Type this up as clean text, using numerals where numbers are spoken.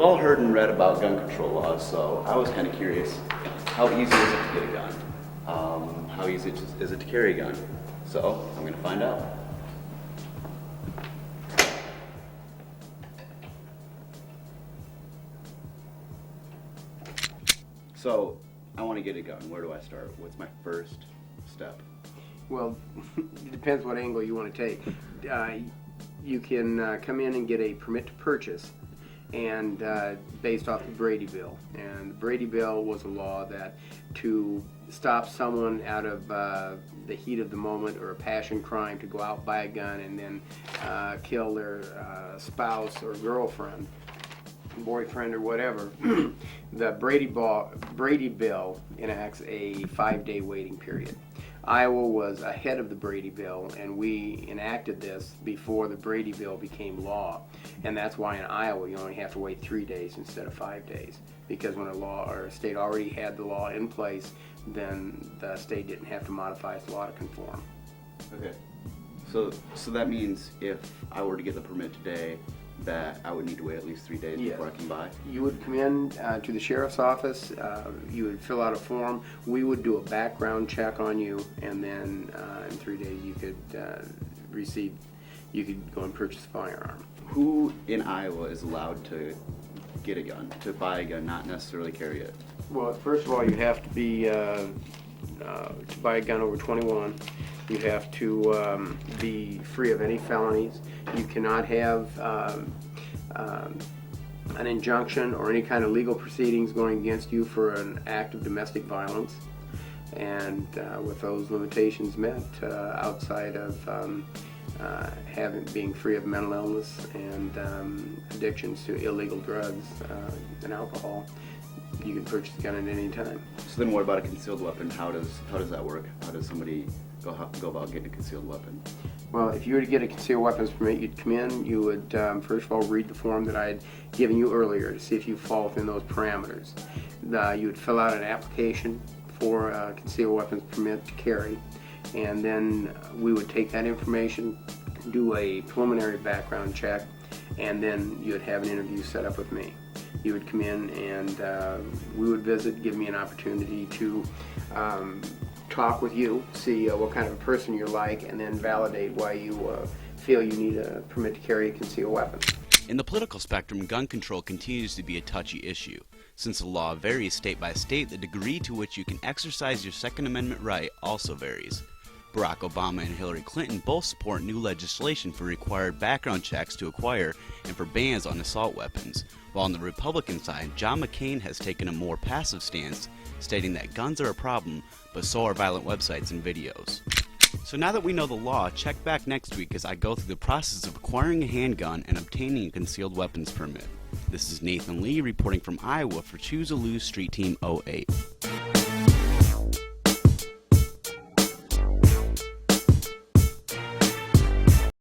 we've all heard and read about gun control laws, so I was kind of curious, how easy is it to get a gun? How easy is it to carry a gun? So I'm going to find out. So I want to get a gun. Where do I start? What's my first step? Well, it depends what angle you want to take. You can come in and get a permit to purchase, and based off the Brady Bill. And the Brady Bill was a law that to stop someone out of the heat of the moment or a passion crime to go out, buy a gun, and then kill their spouse or girlfriend, boyfriend or whatever. The Brady Bill enacts a 5-day waiting period. Iowa was ahead of the Brady Bill, and we enacted this before the Brady Bill became law. And that's why in Iowa you only have to wait 3 days instead of 5 days. Because when a law or a state already had the law in place, then the state didn't have to modify its law to conform. Okay. So that means if I were to get the permit today, that I would need to wait at least 3 days before I can buy? You would come in to the sheriff's office, you would fill out a form, we would do a background check on you, and then in 3 days you could you could go and purchase a firearm. Who in Iowa is allowed to get a gun, to buy a gun, not necessarily carry it? Well, first of all, you have to be, to buy a gun over 21, you have to be free of any felonies. You cannot have an injunction or any kind of legal proceedings going against you for an act of domestic violence. And with those limitations met, outside of being free of mental illness and addictions to illegal drugs and alcohol, you can purchase a gun at any time. So then what about a concealed weapon? How does that work? How does somebody go about getting a concealed weapon? Well, if you were to get a concealed weapons permit, you'd come in, you would first of all read the form that I had given you earlier to see if you fall within those parameters. You would fill out an application for a concealed weapons permit to carry, and then we would take that information, do a preliminary background check, and then you would have an interview set up with me. You would come in and we would visit, give me an opportunity to talk with you, see what kind of a person you're like, and then validate why you feel you need a permit to carry a concealed weapon. In the political spectrum, gun control continues to be a touchy issue. Since the law varies state by state, the degree to which you can exercise your Second Amendment right also varies. Barack Obama and Hillary Clinton both support new legislation for required background checks to acquire and for bans on assault weapons, while on the Republican side, John McCain has taken a more passive stance, stating that guns are a problem, but so are violent websites and videos. So now that we know the law, check back next week as I go through the process of acquiring a handgun and obtaining a concealed weapons permit. This is Nathan Leigh reporting from Iowa for Choose a Lose Street Team 08.